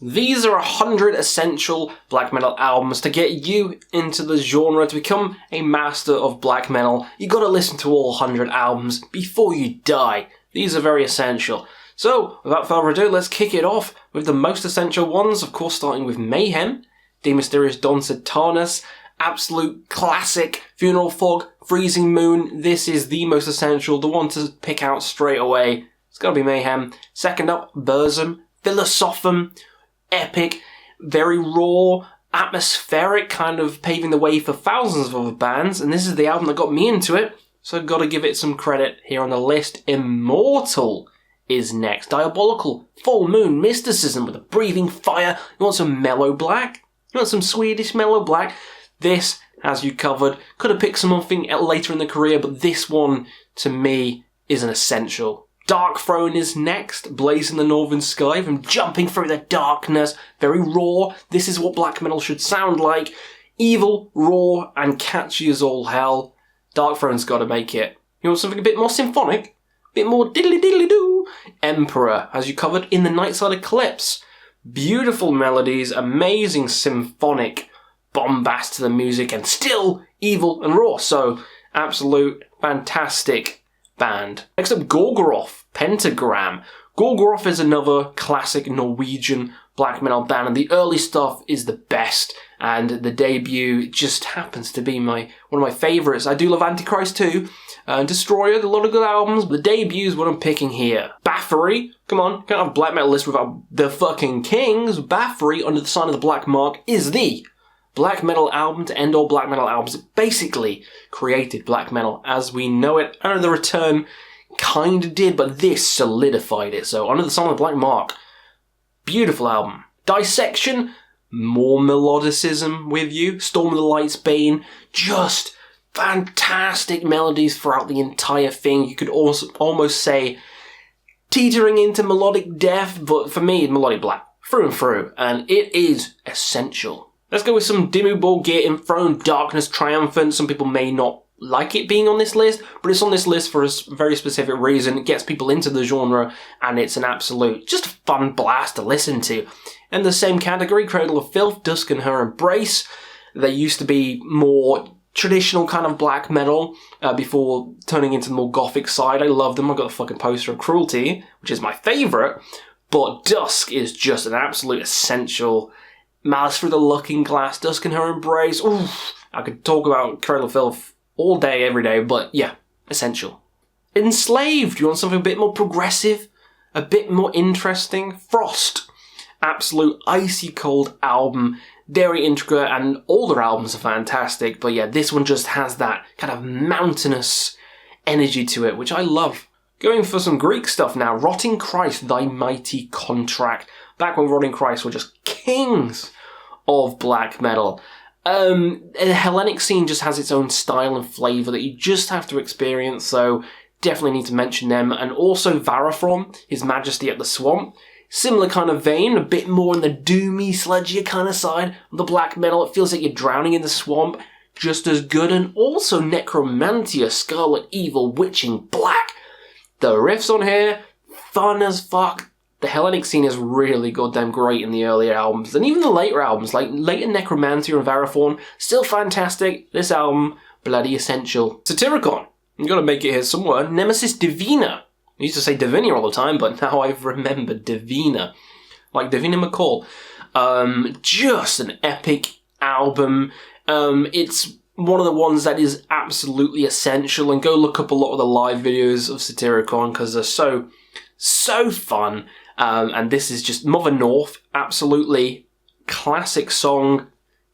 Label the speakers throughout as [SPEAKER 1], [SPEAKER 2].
[SPEAKER 1] These are 100 essential black metal albums to get you into the genre, to become a master of black metal. You gotta listen to all 100 albums before you die. These are very essential. So, without further ado, let's kick it off with the most essential ones, of course starting with Mayhem, De Mysteriis Don Satanas, absolute classic, Funeral Fog, Freezing Moon. This is the most essential, the one to pick out straight away. It's gotta be Mayhem. Second up, Burzum, Filosofem, epic, very raw, atmospheric, kind of paving the way for thousands of other bands, and this is the album that got me into it, so I've got to give it some credit here on the list. Immortal is next. Diabolical, fullmoon, mysticism with a breathing fire. You want some mellow black? You want some Swedish mellow black? This has you covered. Could have picked something later in the career, but this one, to me, is an essential. Darkthrone is next, blazing the northern sky from jumping through the darkness. Very raw. This is what black metal should sound like. Evil, raw, and catchy as all hell. Darkthrone's got to make it. You want something a bit more symphonic? A bit more diddly-diddly-doo? Emperor has you covered in the nightside eclipse. Beautiful melodies, amazing symphonic bombast to the music, and still evil and raw. So, absolute fantastic band. Next up, Gorgoroth, Pentagram. Gorgoroth is another classic Norwegian black metal band, and the early stuff is the best, and the debut just happens to be one of my favourites. I do love Antichrist too, Destroyer, a lot of good albums, but the debut is what I'm picking here. Bathory, come on, can't have a black metal list without the fucking kings. Bathory, Under the Sign of the Black Mark, is the black metal album to end all black metal albums. It basically created black metal as we know it. Under the Return kind of did, but this solidified it. So Under the Sign of the Black Mark, beautiful album. Dissection, more melodicism with you. Storm of the Light's Bane, just fantastic melodies throughout the entire thing. You could also almost say teetering into melodic death, but for me, melodic black through and through, and it is essential. Let's go with some Dimm, Borgir, Enthroned, Darkness, Triumphant. Some people may not like it being on this list, but it's on this list for a very specific reason. It gets people into the genre, and it's an absolute, just a fun blast to listen to. In the same category, Cradle of Filth, Dusk and Her Embrace. They used to be more traditional kind of black metal before turning into the more gothic side. I love them. I've got a fucking poster of Cruelty, which is my favourite, but Dusk is just an absolute essential. Malice Through the Looking Glass, Dusk and Her Embrace. Oof, I could talk about Cradle of Filth all day, every day, but yeah, essential. Enslaved, you want something a bit more progressive, a bit more interesting? Frost, absolute icy cold album, very intricate, and all their albums are fantastic, but yeah, this one just has that kind of mountainous energy to it, which I love. Going for some Greek stuff now, Rotting Christ, Thy Mighty Contract. Back when Rotting Christ were just kings of black metal. The Hellenic scene just has its own style and flavour that you just have to experience, so definitely need to mention them. And also Varathron, His Majesty at the Swamp. Similar kind of vein, a bit more on the doomy, sludgier kind of side of the black metal. It feels like you're drowning in the swamp, just as good. And also Necromantia, Scarlet, Evil, Witching, Black. The riffs on here, fun as fuck. The Hellenic scene is really goddamn great in the earlier albums, and even the later albums, like later Necromantia and Varathron, still fantastic. This album, bloody essential. Satyricon, you gotta make it here somewhere. Nemesis, Divina. I used to say Divina all the time, but now I've remembered Divina. Like Divina McCall. Just an epic album. It's one of the ones that is absolutely essential, and go look up a lot of the live videos of Satyricon, because they're so fun. And this is just Mother North, absolutely classic song.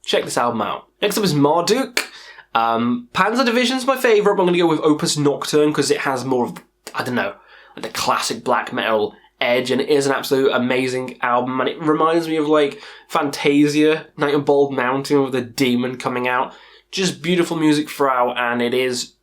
[SPEAKER 1] Check this album out. Next up is Marduk. Panzer Division's my favourite, but I'm going to go with Opus Nocturne because it has more of, I don't know, like the classic black metal edge, and it is an absolute amazing album, and it reminds me of like Fantasia, Night on Bald Mountain with the demon coming out. Just beautiful music throughout, and it is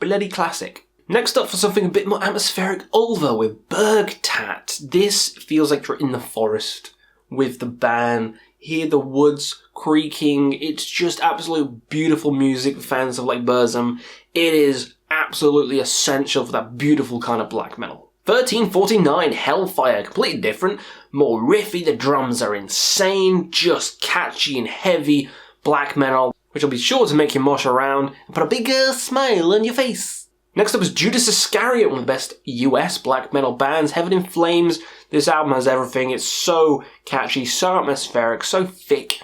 [SPEAKER 1] bloody classic. Next up for something a bit more atmospheric, Ulva with Bergtat. This feels like you're in the forest with the band. Hear the woods creaking. It's just absolute beautiful music for fans of like Burzum. It is absolutely essential for that beautiful kind of black metal. 1349, Hellfire, completely different, more riffy, the drums are insane, just catchy and heavy black metal, which will be sure to make you mosh around and put a big smile on your face. Next up is Judas Iscariot, one of the best US black metal bands, Heaven in Flames. This album has everything, it's so catchy, so atmospheric, so thick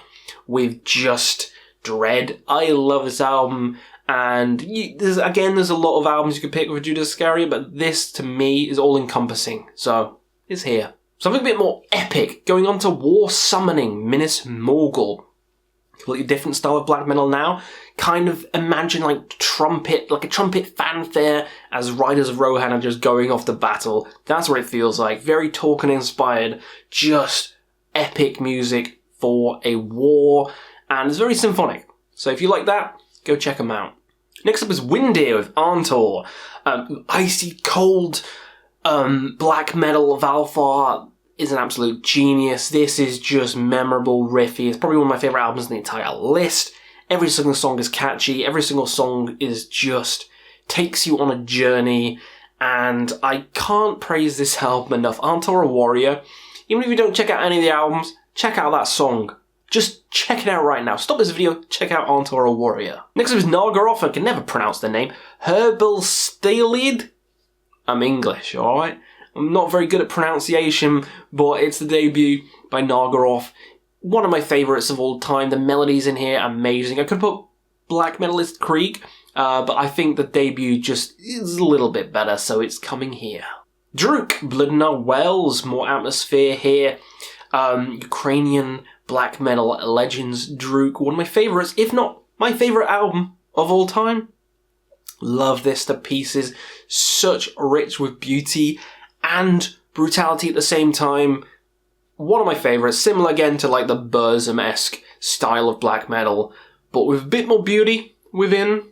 [SPEAKER 1] with just dread. I love this album. And there's a lot of albums you could pick with Judas Iscariot, but this, to me, is all-encompassing. So, it's here. Something a bit more epic, going on to War Summoning, Minas Morgul. Completely different style of black metal now. Kind of imagine like a trumpet fanfare as Riders of Rohan are just going off to battle. That's what it feels like. Very Tolkien-inspired, just epic music for a war. And it's very symphonic. So if you like that, go check them out. Next up is Windir with Arntor. Icy cold black metal. Valfar is an absolute genius. This is just memorable, riffy. It's probably one of my favourite albums in the entire list. Every single song is catchy. Every single song is just takes you on a journey. And I can't praise this album enough. Arntor a Warrior. Even if you don't check out any of the albums, check out that song. Just check it out right now. Stop this video, check out Arntor a Warrior. Next up is Gorgoroth, I can never pronounce the name. Herbal-Stalid? I'm English, alright? I'm not very good at pronunciation, but it's the debut by Gorgoroth. One of my favourites of all time. The melodies in here are amazing. I could put Black Metalist Creek, but I think the debut just is a little bit better, so it's coming here. Druk, Blood in Our Wells, more atmosphere here. Ukrainian black metal legends, Druk, one of my favourites, if not my favourite album of all time. Love this to pieces. Such rich with beauty and brutality at the same time. One of my favourites, similar again to like the burzum-esque style of black metal, but with a bit more beauty within.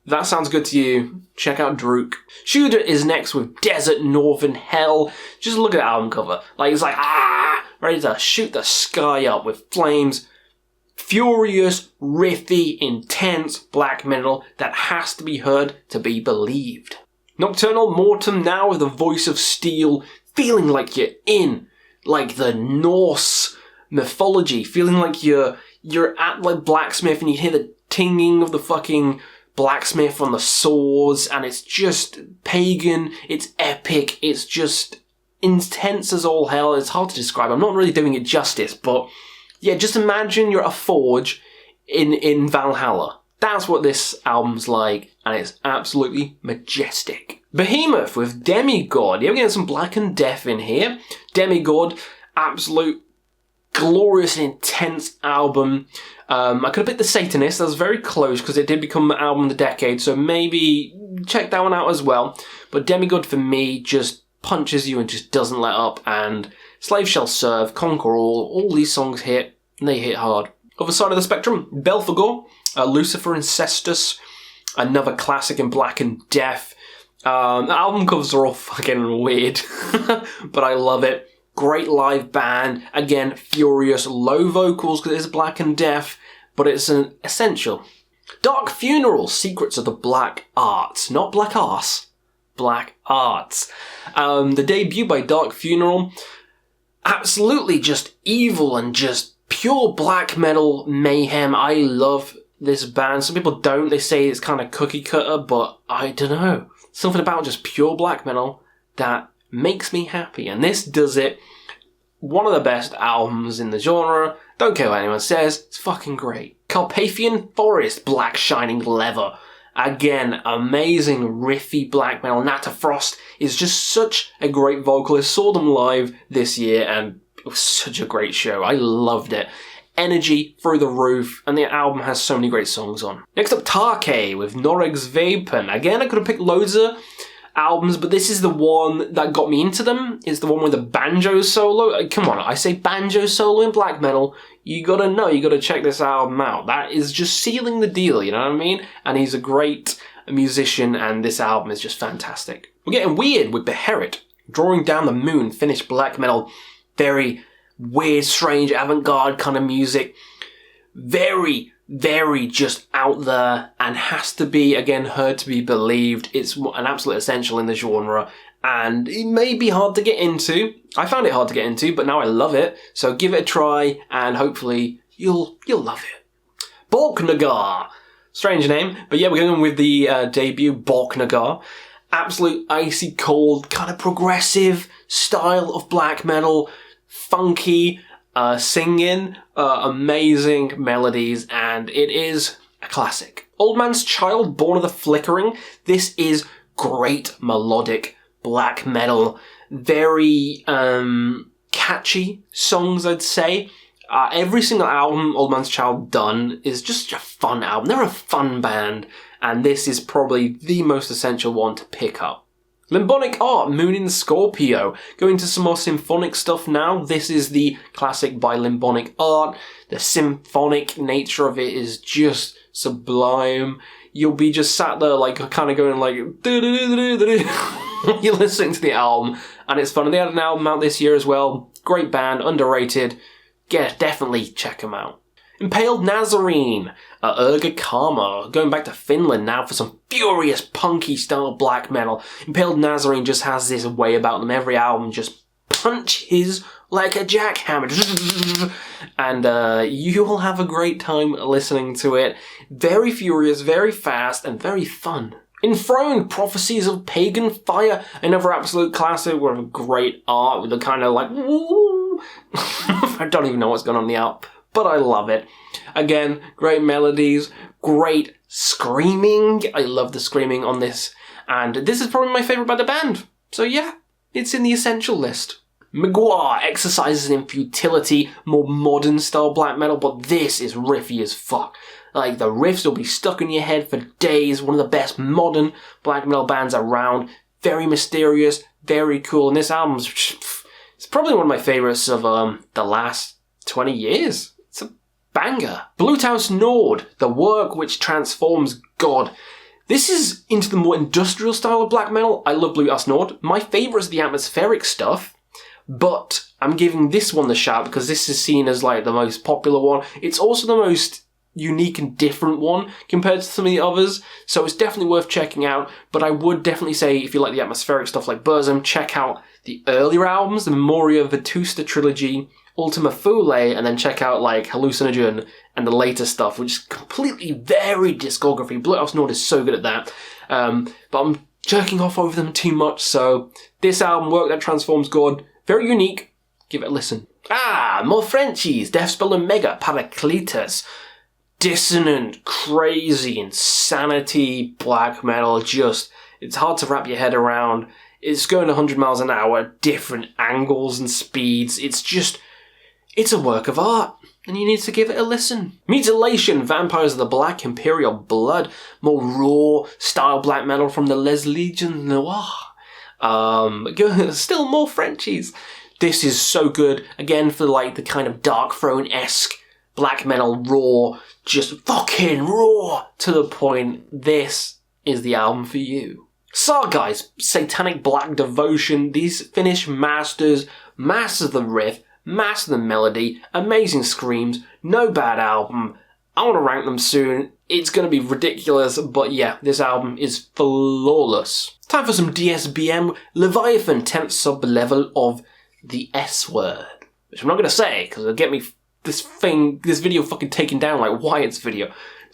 [SPEAKER 1] That sounds good to you. Check out Druk. Shudra is next with Desert Northern Hell. Just look at the album cover. Like, it's like, ready to shoot the sky up with flames. Furious, riffy, intense black metal that has to be heard to be believed. Nocturnal Mortem now with a voice of steel, feeling like you're in, like the Norse mythology, feeling like you're at like blacksmith and you hear the tinging of the fucking blacksmith on the swords, and it's just pagan, it's epic, it's just intense as all hell. It's hard to describe. I'm not really doing it justice, but yeah, just imagine you're at a forge in Valhalla. That's what this album's like, and it's absolutely majestic. Behemoth with Demigod. Yeah, we're getting some Black and Death in here. Demigod, absolute glorious and intense album. I could have picked The Satanist. That was very close because it did become album of the decade, so maybe check that one out as well. But Demigod for me just punches you and just doesn't let up, and Slave Shall Serve, Conquer All these songs hit, and they hit hard. Other side of the spectrum, Belphegor, Lucifer and Cestus, another classic in Black and Death. The album covers are all fucking weird, but I love it. Great live band, again, furious, low vocals because it is Black and Death, but it's an essential. Dark Funeral, Secrets of the Black Arts, not Black Arts, Black Arts. The debut by Dark Funeral, absolutely just evil and just pure black metal mayhem. I love this band. Some people don't, they say it's kind of cookie cutter, but I don't know. Something about just pure black metal that makes me happy, and this does it. One of the best albums in the genre. Don't care what anyone says, it's fucking great. Carpathian Forest, Black Shining Leather. Again, amazing riffy black metal. Nata Frost is just such a great vocalist. Saw them live this year and it was such a great show. I loved it. Energy through the roof, and the album has so many great songs on. Next up, Tarke with Norregs Vapen. Again, I could have picked loads of albums, but this is the one that got me into them. It's the one with the banjo solo. Come on, I say banjo solo in black metal, you gotta know, you gotta check this album out. That is just sealing the deal, you know what I mean? And he's a great musician, and this album is just fantastic. We're getting weird with Beherit, Drawing Down the Moon, Finnish black metal. Very weird, strange, avant-garde kind of music. Very, very just out there, and has to be, again, heard to be believed. It's an absolute essential in the genre, and it may be hard to get into. I found it hard to get into, but now I love it. So give it a try, and hopefully you'll love it. Borgir. Strange name, but yeah, we're going with the debut Borgir. Absolute icy cold, kind of progressive style of black metal, funky singing, amazing melodies, and it is a classic. Old Man's Child, Born of the Flickering. This is great melodic black metal, very catchy songs, I'd say. Every single album Old Man's Child done is just a fun album. They're a fun band, and this is probably the most essential one to pick up. Limbonic Art, Moon in Scorpio. Going to some more symphonic stuff now. This is the classic by Limbonic Art. The symphonic nature of it is just sublime. You'll be just sat there like kind of going like you're listening to the album, and it's fun. And they had an album out this year as well. Great band, underrated. Yeah, definitely check them out. Impaled Nazarene, Urga Karma, going back to Finland now for some furious punky style black metal. Impaled Nazarene just has this way about them. Every album just punches like a jackhammer. And you will have a great time listening to it. Very furious, very fast, and very fun. Enthroned, Prophecies of Pagan Fire, another absolute classic with great art, with a kind of like, woo. I don't even know what's going on in the art, but I love it. Again, great melodies, great screaming. I love the screaming on this, and this is probably my favourite by the band. So yeah, it's in the essential list. Mgwa, Exercises in Futility, more modern style black metal, but this is riffy as fuck. Like, the riffs will be stuck in your head for days. One of the best modern black metal bands around. Very mysterious, very cool. And this album's it's probably one of my favourites of the last 20 years. It's a banger. Bluetooth Nord, the work which transforms God. This is into the more industrial style of black metal. I love Bluetooth Nord. My favourite is the atmospheric stuff, but I'm giving this one the shout because this is seen as like the most popular one. It's also the most unique and different one compared to some of the others, so it's definitely worth checking out. But I would definitely say, if you like the atmospheric stuff like Burzum, check out the earlier albums, the Memoria Vetusta trilogy, Ultima Thule, and then check out like Hallucinogen and the later stuff, which is completely varied discography. Bluetooth Nord is so good at that, but I'm jerking off over them too much, so this album, Work That Transforms God, very unique. Give it a listen. More Frenchies, Deathspell Omega, Paracletus. Dissonant, crazy, insanity, black metal, just, it's hard to wrap your head around. It's going 100 miles an hour, different angles and speeds. It's just, it's a work of art, and you need to give it a listen. Mutilation, Vampires of the Black Imperial Blood, more raw style black metal from the Les Legions Noir. Still more Frenchies. This is so good, again, for like the kind of darkthrone-esque black metal, raw, just fucking raw to the point. This is the album for you. Sargeist, Satanic Black Devotion. These Finnish masters master the riff, master the melody, amazing screams, no bad album. I want to rank them soon. It's going to be ridiculous, but yeah, this album is flawless. Time for some DSBM. Leviathan, 10th sub-level of the S word, which I'm not going to say because it'll get me this video fucking taken down like Wyatt's video.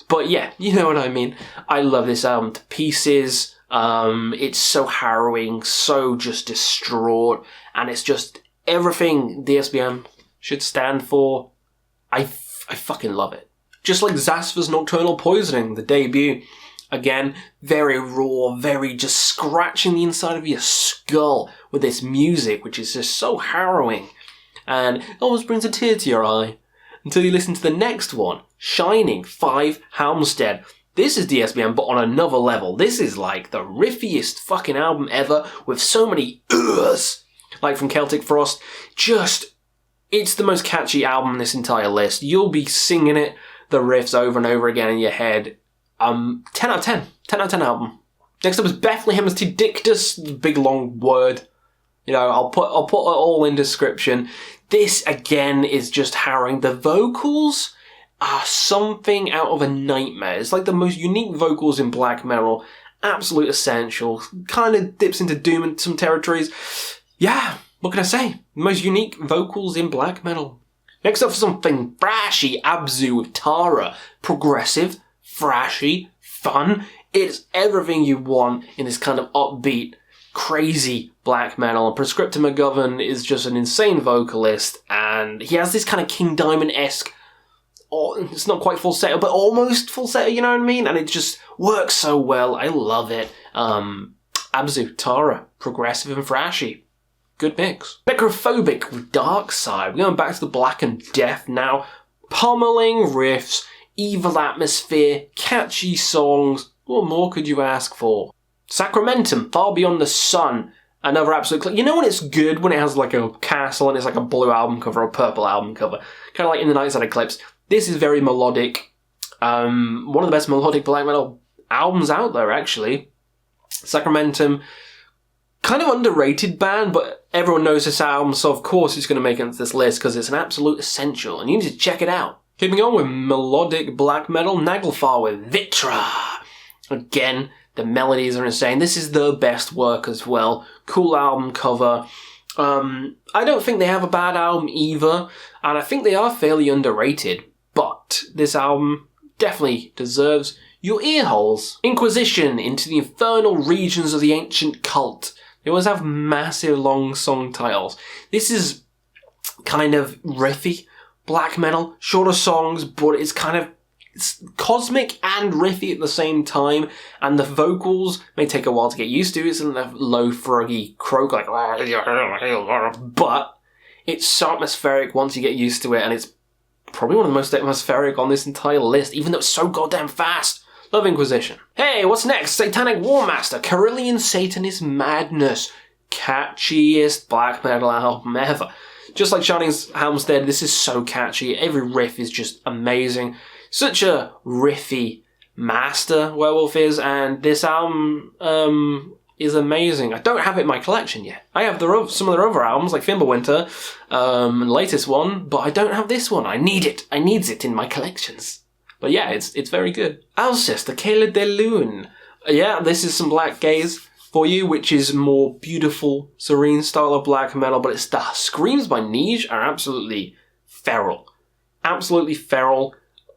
[SPEAKER 1] But yeah, you know what I mean. I love this album to pieces. It's so harrowing, so just distraught, and it's just everything DSBM should stand for. I fucking love it. Just like Zasfa's Nocturnal Poisoning, the debut. Again, very raw, very just scratching the inside of your skull with this music, which is just so harrowing. And it almost brings a tear to your eye. Until you listen to the next one, Shining, 5 Halmstead. This is DSBM, but on another level. This is like the riffiest fucking album ever, with so many uhs, like from Celtic Frost. Just, it's the most catchy album in this entire list. You'll be singing it, the riffs over and over again in your head. 10 out of 10. 10 out of 10 album. Next up is Bethlehem's Tidictus, big long word. You know, I'll put it all in description. This, again, is just harrowing. The vocals are something out of a nightmare. It's like the most unique vocals in black metal, absolute essential. Kind of dips into doom in some territories. Yeah, what can I say? The most unique vocals in black metal. Next up for something thrashy, Abzu with Tara. Progressive, thrashy, fun. It's everything you want in this kind of upbeat, crazy black metal. And Prescriptor McGovern is just an insane vocalist, and he has this kind of King Diamond-esque, it's not quite falsetto, but almost falsetto, you know what I mean? And it just works so well. I love it. Abzu, Tara, progressive and thrashy. Good mix. Necrophobic with Darkside. We're going back to the black and death now. Pummeling riffs, evil atmosphere, catchy songs. What more could you ask for? Sacramentum, Far Beyond the Sun. Another absolute... You know when it's good when it has like a castle and it's like a blue album cover or purple album cover? Kind of like in the Nightside Eclipse. This is very melodic. One of the best melodic black metal albums out there, actually. Sacramentum, kind of underrated band, but everyone knows this album, so of course it's going to make it into this list because it's an absolute essential, and you need to check it out. Keeping on with melodic black metal, Naglfar with Vitra. Again, the melodies are insane. This is the best work as well. Cool album cover. I don't think they have a bad album either, and I think they are fairly underrated, but this album definitely deserves your ear holes. Inquisition into the infernal regions of the ancient cult. They always have massive long song titles. This is kind of riffy black metal, shorter songs, but it's cosmic and riffy at the same time, and the vocals may take a while to get used to. It's in the low, froggy croak, like, but it's so atmospheric once you get used to it, and it's probably one of the most atmospheric on this entire list, even though it's so goddamn fast. Love Inquisition. Hey, what's next? Satanic Warmaster, Carillion Satanist Madness. Catchiest black metal album ever. Just like Shining's Helmstead, this is so catchy. Every riff is just amazing. Such a riffy master Werewolf is, and this album is amazing. I don't have it in my collection yet. I have some of their other albums, like Fimbulwinter, and the latest one, but I don't have this one. I need it. I needs it in my collections. But yeah, it's very good. Alcest, the Kale de Lune. Yeah, this is some black gaze for you, which is more beautiful, serene style of black metal, but it's the screams by Nige are absolutely feral. Absolutely feral.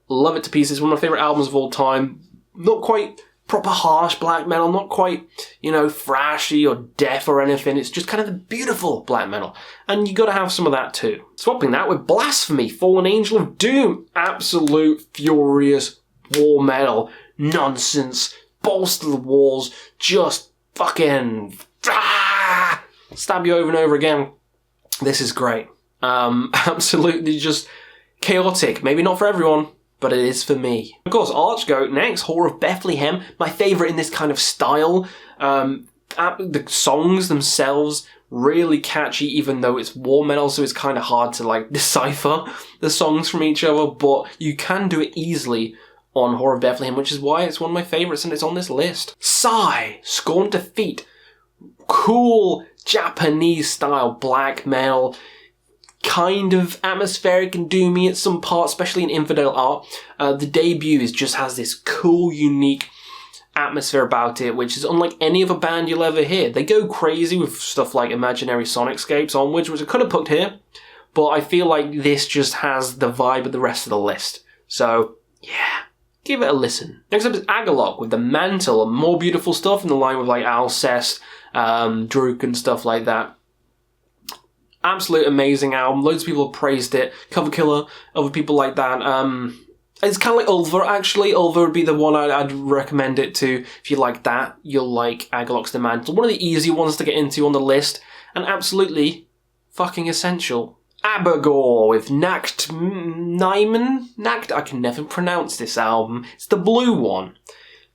[SPEAKER 1] Love it to pieces. One of my favourite albums of all time. Not quite proper harsh black metal, not quite, thrashy or death or anything. It's just kind of the beautiful black metal. And you gotta have some of that too. Swapping that with Blasphemy, Fallen Angel of Doom. Absolute furious war metal. Nonsense. Balls to the walls. Just fucking stab you over and over again. This is great. Absolutely just chaotic. Maybe not for everyone, but it is for me. Of course, Archgoat next, Whore of Bethlehem, my favourite in this kind of style. The songs themselves, really catchy, even though it's war metal, so it's kind of hard to decipher the songs from each other, but you can do it easily on Whore of Bethlehem, which is why it's one of my favourites and it's on this list. Psy, Scorn Defeat, cool Japanese style black metal, kind of atmospheric and doomy at some parts, especially in Infidel art. The debut just has this cool, unique atmosphere about it, which is unlike any other band you'll ever hear. They go crazy with stuff like Imaginary Sonicscapes onwards, which I could have put here, but I feel like this just has the vibe of the rest of the list. So, yeah, give it a listen. Next up is Agalok with The Mantle, and more beautiful stuff in the line with Alcest, Druk and stuff like that. Absolute amazing album. Loads of people have praised it. Cover Killer, other people like that. It's kind of like Ulver, actually. Ulver would be the one I'd recommend it to. If you like that, you'll like Agalok's The Mantle. One of the easy ones to get into on the list, and absolutely fucking essential. Abergor with Nacht Nyman? I can never pronounce this album. It's the blue one.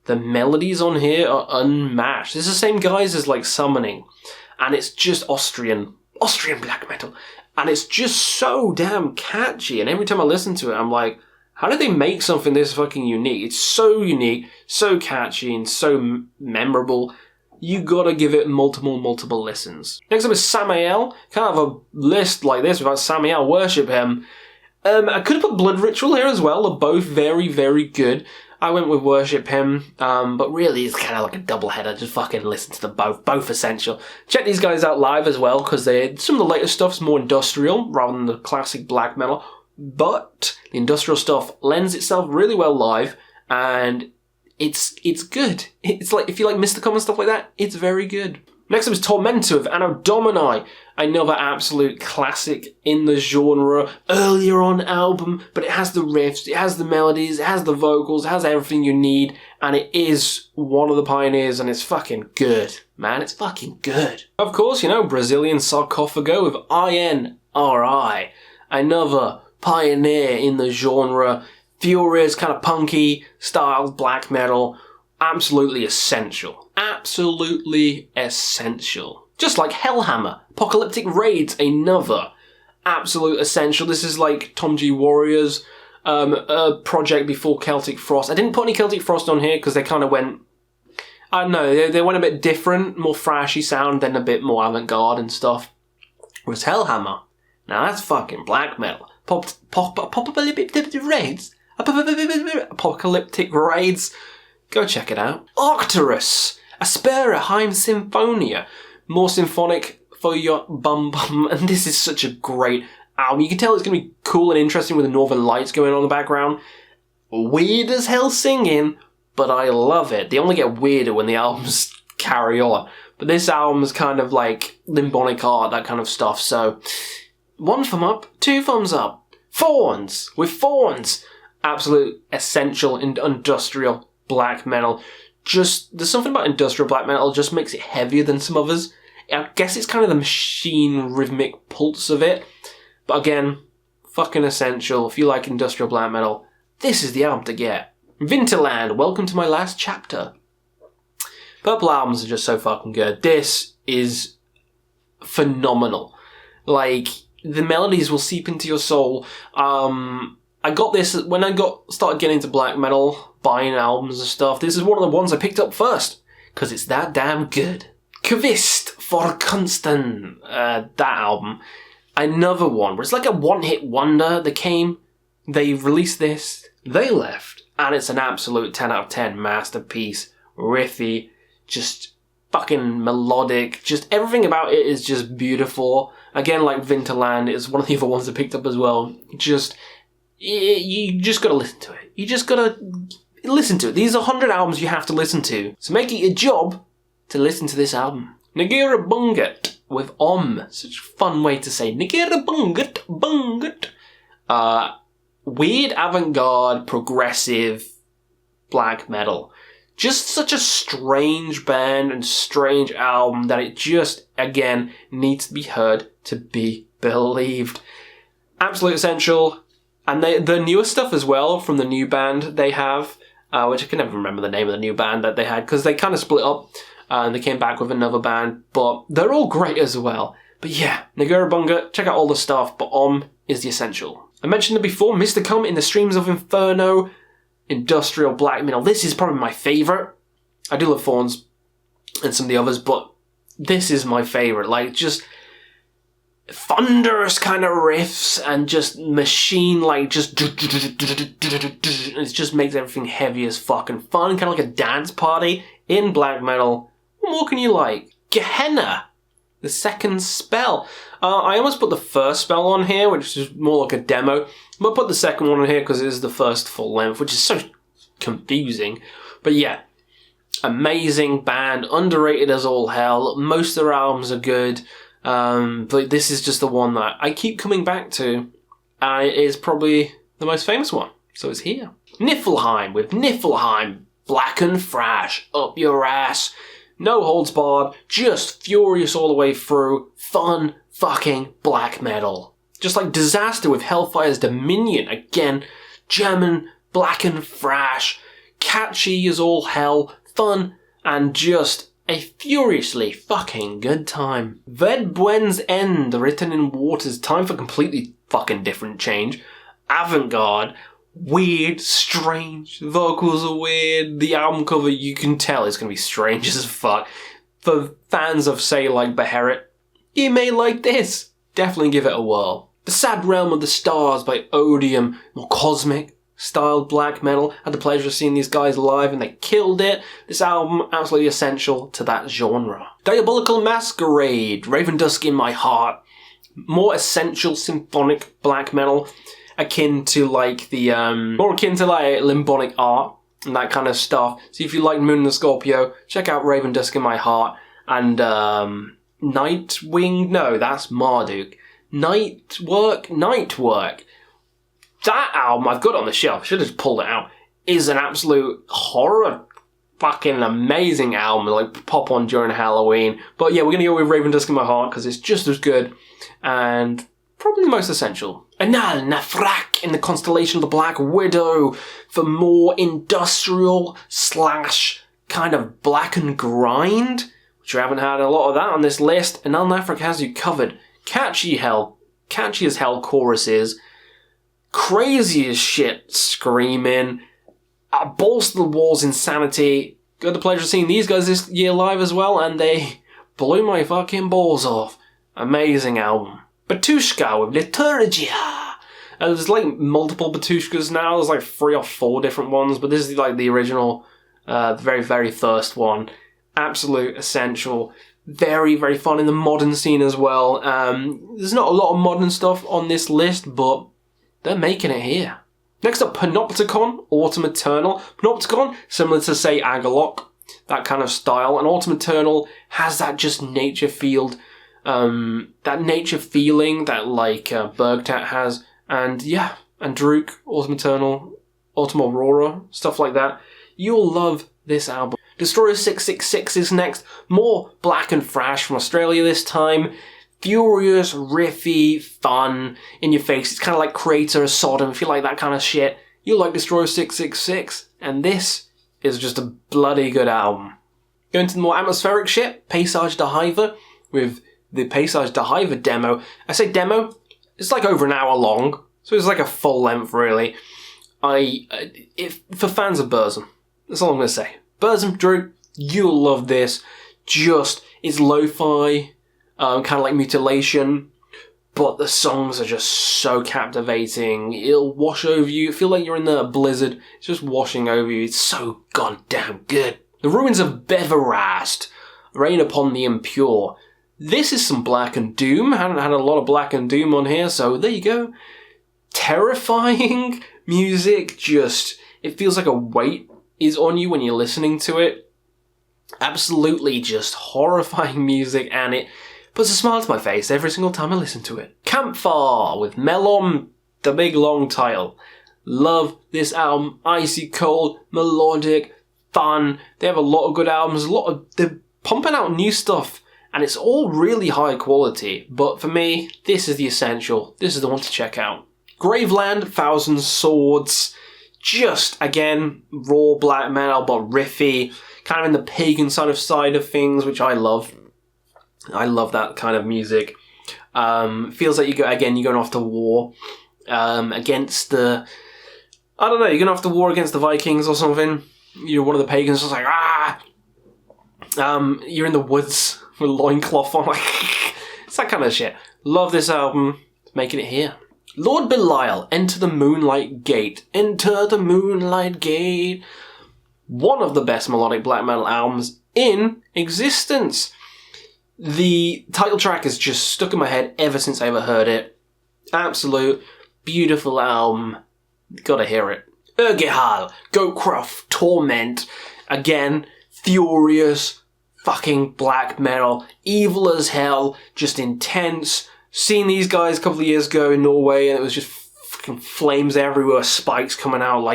[SPEAKER 1] The melodies on here are unmatched. It's the same guys as Summoning, and it's just Austrian black metal, and it's just so damn catchy, and every time I listen to it I'm like, how did they make something this fucking unique? It's so unique, so catchy, and so memorable. You gotta give it multiple listens. Next up is Samael. Can't have a list like this without Samael. Worship him. I could have put Blood Ritual here as well. They're both very, very good. I went with Worship Him, but really it's kind of like a double-header. Just fucking listen to them both. Both essential. Check these guys out live as well, because some of the later stuff's more industrial rather than the classic black metal. But the industrial stuff lends itself really well live, and it's good. It's like, if you like Mysticum and stuff like that, it's very good. Next up is Tormentor of Anno Domini, another absolute classic in the genre, earlier on album, but it has the riffs, it has the melodies, it has the vocals, it has everything you need, and it is one of the pioneers, and it's fucking good, man, it's fucking good. Of course, Brazilian Sarcophago with INRI, another pioneer in the genre, furious, kind of punky style black metal, absolutely essential. Absolutely essential. Just like Hellhammer, Apocalyptic Raids, another absolute essential. This is like Tom G. Warrior's project before Celtic Frost. I didn't put any Celtic Frost on here because they kind of went, I don't know, they went a bit different, more thrashy sound, then a bit more avant-garde and stuff. Whereas Hellhammer, now that's fucking black metal. Apocalyptic Raids. Apocalyptic Raids. Go check it out. Arcturus, Aspera Heim Symphonia. More symphonic for your bum bum. And this is such a great album. You can tell it's going to be cool and interesting with the Northern Lights going on in the background. Weird as hell singing, but I love it. They only get weirder when the albums carry on. But this album's kind of like Limbonic Art, that kind of stuff. So, 1 thumb up, 2 thumbs up. Thorns, with Thorns. Absolute essential industrial black metal. Just, there's something about industrial black metal just makes it heavier than some others. I guess it's kind of the machine rhythmic pulse of it. But again, fucking essential. If you like industrial black metal, this is the album to get. Winterland, welcome to my last chapter. Purple albums are just so fucking good. This is phenomenal. Like, the melodies will seep into your soul. I got this when I started getting into black metal, buying albums and stuff. This is one of the ones I picked up first, because it's that damn good. Kvist for Kunsten, that album. Another one where it's like a one-hit wonder. They released this, they left, and it's an absolute 10 out of 10 masterpiece. Riffy, just fucking melodic, just everything about it is just beautiful. Again, like Winterland is one of the other ones I picked up as well. You just gotta listen to it. You just gotta listen to it. These are 100 albums you have to listen to. So make it your job to listen to this album. Nagira Bungut with Such a fun way to say Nagira Bungut. Weird avant-garde, progressive black metal. Just such a strange band and strange album that it just, again, needs to be heard to be believed. Absolute essential. And the newer stuff as well from the new band they have, which I can never remember the name of the new band that they had, because they kind of split up and they came back with another band, but they're all great as well. But yeah, Nagura Bunga, check out all the stuff, but is the essential. I mentioned it before, Mysticum in the Streams of Inferno, industrial black metal. This is probably my favourite. I do love Thorns and some of the others, but this is my favourite. Like, just thunderous kind of riffs and just machine, like, just it just makes everything heavy as fuck and fun, kind of like a dance party in black metal. What more can you like? Gehenna, the second spell. I almost put the first spell on here, which is more like a demo. I'm gonna put the second one on here because it is the first full length, which is so confusing. But yeah, amazing band, underrated as all hell. Most of their albums are good. But this is just the one that I keep coming back to, and it is probably the most famous one, so it's here. Niflheim with Niflheim, black and thrash, up your ass, no holds barred, just furious all the way through, fun fucking black metal. Just like Disaster with Hellfire's Dominion, again, German, black and thrash, catchy as all hell, fun, and just a furiously fucking good time. Vedbuen's End, written in waters, time for completely fucking different change. Avant-garde, weird, strange, vocals are weird, the album cover you can tell is going to be strange as fuck. For fans of, say, like Beherit, you may like this. Definitely give it a whirl. The Sad Realm of the Stars by Odium, more cosmic styled black metal. Had the pleasure of seeing these guys live and they killed it. This album, absolutely essential to that genre. Diabolical Masquerade, Raven Dusk in My Heart. More essential symphonic black metal, akin to like the, more akin to like limbic art and that kind of stuff. So if you like Moon and the Scorpio, check out Raven Dusk in My Heart. And, Nightwing, no, that's Marduk. Nightwork. That album, I've got it on the shelf, should have just pulled it out, is an absolute horror fucking amazing album, like pop on during Halloween. But yeah, we're going to go with Raven Dusk in My Heart because it's just as good and probably the most essential. Anal Nafrak in the constellation of the Black Widow for more industrial / kind of black and grind, which we haven't had a lot of that on this list. Anal Nafrak has you covered. Catchy as hell choruses. Crazy as shit screaming, balls to the walls insanity. Got the pleasure of seeing these guys this year live as well, and they blew my fucking balls off. Amazing album. Batushka with Liturgia. There's like multiple Batushkas now. There's like 3 or 4 different ones, but this is like the original, the very, very first one. Absolute essential. Very, very fun in the modern scene as well. There's not a lot of modern stuff on this list, but they're making it here. Next up, Panopticon, Autumn Eternal. Panopticon, similar to, say, Agalok, that kind of style. And Autumn Eternal has that just nature field, that nature feeling that, like, Bergtat has. And, yeah, and Druk, Autumn Eternal, Autumn Aurora, stuff like that. You'll love this album. Destroyer 666 is next. More black and thrash from Australia this time. Furious, riffy, fun, in your face. It's kind of like Crater or Sodom. If you like that kind of shit, you'll like Destroyer 666. And this is just a bloody good album. Going to the more atmospheric shit, Paysage de Hiver, with the Paysage de Hiver demo. I say demo, it's like over an hour long, so it's like a full length really. For fans of burzum, that's all I'm going to say. Burzum, Drew, you'll love this. It's lo-fi, kind of like mutilation, but the songs are just so captivating. It'll wash over you. Feel like you're in the blizzard. It's just washing over you. It's so goddamn good. The Ruins of Beverast, Rain Upon the Impure. This is some Black and Doom. Haven't had a lot of Black and Doom on here, so there you go. Terrifying music. It feels like a weight is on you when you're listening to it. Absolutely just horrifying music, and it puts a smile to my face every single time I listen to it. Campfire with Melon, the big long title. Love this album. Icy cold, melodic, fun. They have a lot of good albums. They're pumping out new stuff, and it's all really high quality. But for me, this is the essential. This is the one to check out. Graveland, Thousand Swords. Just, again, raw black metal, but riffy. Kind of in the pagan side of things, which I love. I love that kind of music. Feels like you're going off to war against the... I don't know, you're going off to war against the Vikings or something. You're one of the pagans, just like, ah! You're in the woods with a loincloth on. Like, it's that kind of shit. Love this album. Making it here. Lord Belial, Enter the Moonlight Gate. Enter the Moonlight Gate. One of the best melodic black metal albums in existence. The title track has just stuck in my head ever since I ever heard it. Absolute beautiful album. Gotta hear it. Urgihal, Goatcroft, Torment. Again, furious fucking black metal. Evil as hell. Just intense. Seen these guys a couple of years ago in Norway, and it was just fucking flames everywhere, spikes coming out.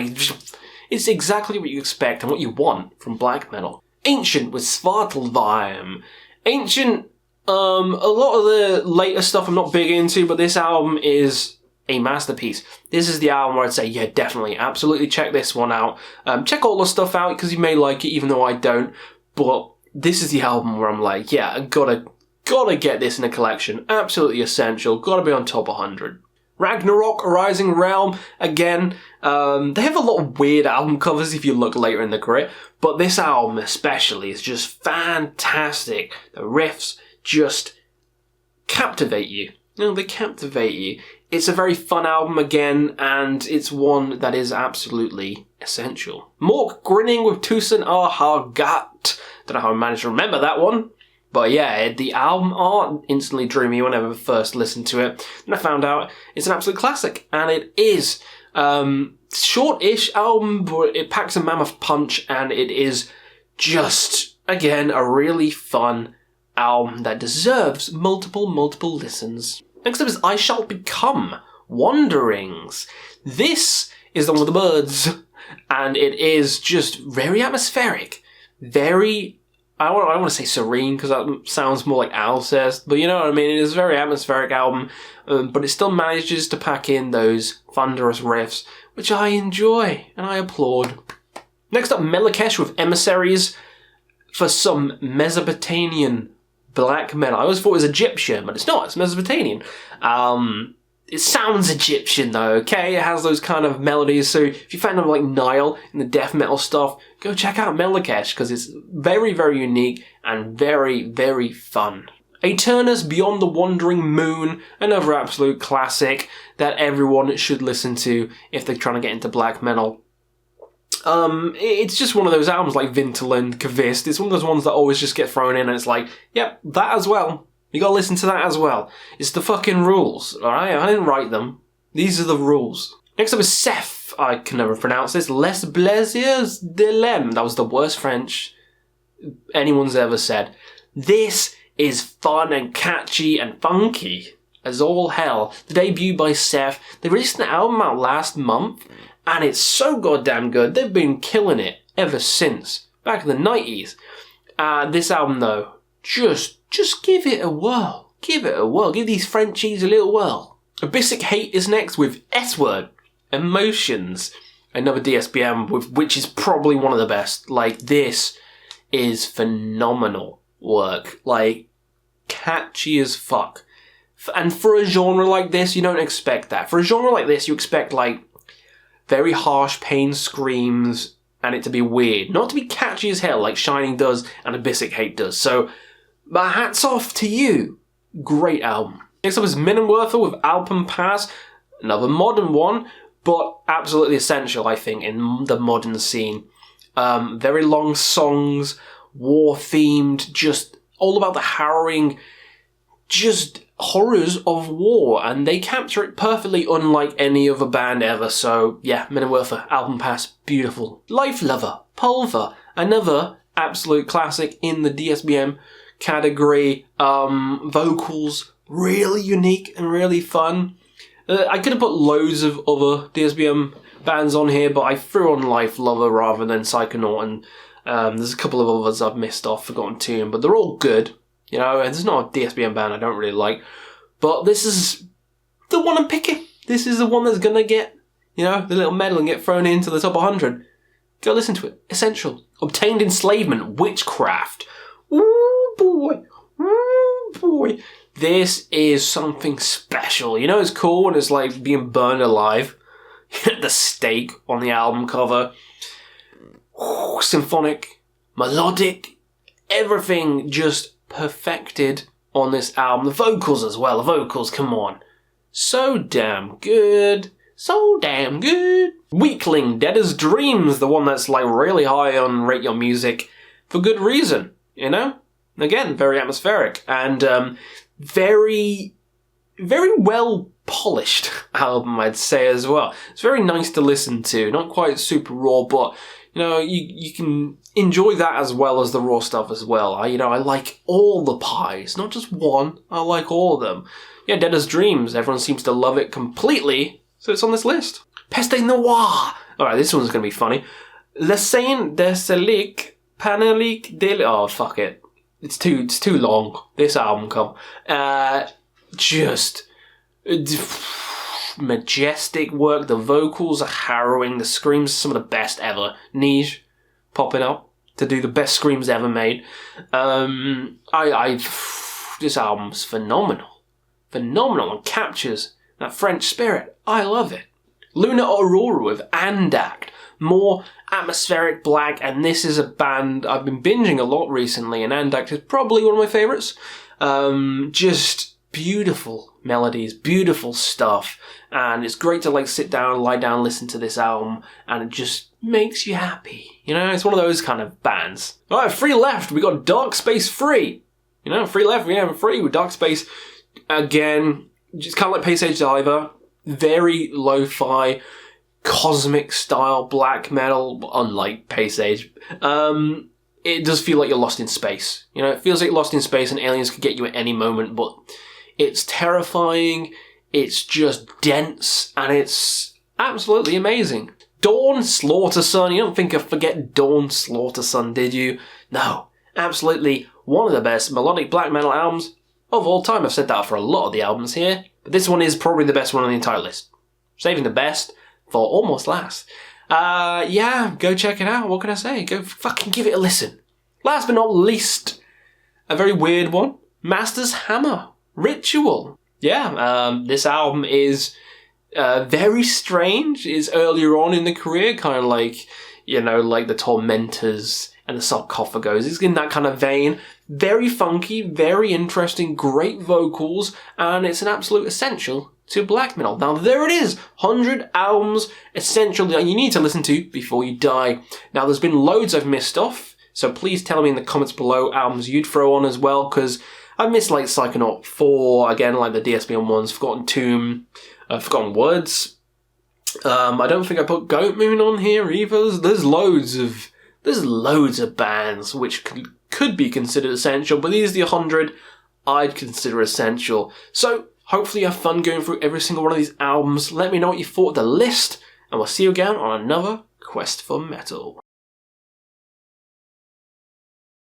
[SPEAKER 1] It's exactly what you expect and what you want from black metal. Ancient with Svartalvheim. Ancient, a lot of the later stuff I'm not big into, but this album is a masterpiece. This is the album where I'd say, yeah, definitely, absolutely check this one out. Check all the stuff out, because you may like it, even though I don't, but this is the album where I'm like, yeah, I gotta get this in a collection. Absolutely essential. Gotta be on top 100. Ragnarok, Rising Realm. Again, they have a lot of weird album covers if you look later in the grid, but this album especially is just fantastic. The riffs just captivate you. They captivate you. It's a very fun album again, and it's one that is absolutely essential. Mork grinning with Tusen Har Gat. Don't know how I managed to remember that one. But yeah, the album art instantly drew me whenever I first listened to it. And I found out it's an absolute classic. And it is. Short-ish album, but it packs a mammoth punch. And it is just, again, a really fun album that deserves multiple listens. Next up is I Shall Become, Wanderings. This is the one with the birds. And it is just very atmospheric. Very... I want to say serene, because that sounds more like Alcest, but you know what I mean, it is a very atmospheric album, but it still manages to pack in those thunderous riffs, which I enjoy, and I applaud. Next up, Melakesh with Emissaries for some Mesopotamian black metal. I always thought it was Egyptian, but it's not, it's Mesopotamian. It sounds Egyptian though, okay? It has those kind of melodies, so if you find them like Nile in the death metal stuff, go check out Melakesh, because it's very, very unique and very, very fun. Aeternus Beyond the Wandering Moon, another absolute classic that everyone should listen to if they're trying to get into black metal. It's just one of those albums like Vinterland, Kvist, it's one of those ones that always just get thrown in and it's like, yep, that as well. You gotta listen to that as well. It's the fucking rules, alright? I didn't write them. These are the rules. Next up is Seth. I can never pronounce this. Les Plaisirs de l'Homme. That was the worst French anyone's ever said. This is fun and catchy and funky as all hell. The debut by Seth. They released an album out last month, and it's so goddamn good. They've been killing it ever since. Back in the 90s. This album, though, just give it a whirl. Give it a whirl. Give these Frenchies a little whirl. Abyssic Hate is next with S-Word. Emotions. Another DSBM, which is probably one of the best. Like, this is phenomenal work. Like, catchy as fuck. And for a genre like this, you don't expect that. For a genre like this, you expect, like, very harsh pain screams and it to be weird. Not to be catchy as hell, like Shining does and Abyssic Hate does. So, my hat's off to you. Great album. Next up is Minenwerfer with Alpen Pass. Another modern one, but absolutely essential, I think, in the modern scene. Very long songs, war-themed, just all about the harrowing, just horrors of war, and they capture it perfectly unlike any other band ever. So, yeah, Minenwerfer, Alpen Pass, beautiful. Life Lover, Pulver, another absolute classic in the DSBM category. Vocals really unique and really fun. I could have put loads of other DSBM bands on here, but I threw on Life Lover rather than Psychonaut, and there's a couple of others I've missed off, forgotten to, but they're all good. You know, and there's not a DSBM band I don't really like, but this is the one I'm picking. This is the one that's gonna get, you know, the little medal and get thrown into the top 100. Go listen to it. Essential. Obtained Enslavement, Witchcraft. Ooh boy. Ooh boy. This is something special. You know, it's cool when it's like being burned alive. The stake on the album cover. Ooh, symphonic, melodic, everything just perfected on this album. The vocals as well. The vocals, come on. So damn good. So damn good. Weakling, Dead as Dreams, the one that's like really high on Rate Your Music for good reason, you know? Again, very atmospheric and very, very well polished album, I'd say as well. It's very nice to listen to. Not quite super raw, but you know, you can enjoy that as well as the raw stuff as well. I like all the pies, not just one. I like all of them. Yeah, Dead as Dreams. Everyone seems to love it completely, so it's on this list. Peste Noire. Alright, this one's going to be funny. Le Saint de Selic Panelic de... Oh, fuck it. It's too long. This album cover. Just majestic work. The vocals are harrowing. The screams are some of the best ever. Nige popping up to do the best screams ever made. This album's phenomenal. Phenomenal and captures that French spirit. I love it. Lunar Aurora with Andact. More atmospheric black, and this is a band I've been binging a lot recently, and Andact is probably one of my favourites. Just beautiful melodies, beautiful stuff, and it's great to like sit down, lie down, listen to this album, and it just makes you happy. You know, it's one of those kind of bands. Alright, free left, we got Dark Space Free. You know, free left, we have free with Dark Space. Again, just kind of like Page Diver, very lo-fi, cosmic style black metal, unlike Pace Age. It does feel like you're lost in space. You know, it feels like you're lost in space and aliens could get you at any moment, but it's terrifying, it's just dense, and it's absolutely amazing. Dawn Slaughter Sun, you don't think I'd forget Dawn Slaughter Sun, did you? No, absolutely one of the best melodic black metal albums of all time. I've said that for a lot of the albums here, but this one is probably the best one on the entire list. Saving the best for almost last. Yeah, go check it out. What can I say? Go fucking give it a listen. Last but not least, a very weird one. Master's Hammer. Ritual. Yeah, this album is very strange. It's earlier on in the career, kind of like, you know, like the Tormentors and the Sarcophagos. It's in that kind of vein. Very funky, very interesting, great vocals, and it's an absolute essential to black metal. Now there it is, 100 albums essential that you need to listen to before you die. Now there's been loads I've missed off, so please tell me in the comments below albums you'd throw on as well, because I missed like Psychonaut 4, again like the DSBM ones, Forgotten Tomb, Forgotten Words. I don't think I put Goat Moon on here either. There's loads of bands which could be considered essential, but these are the 100 I'd consider essential. So hopefully you have fun going through every single one of these albums. Let me know what you thought of the list, and we'll see you again on another Quest for Metal.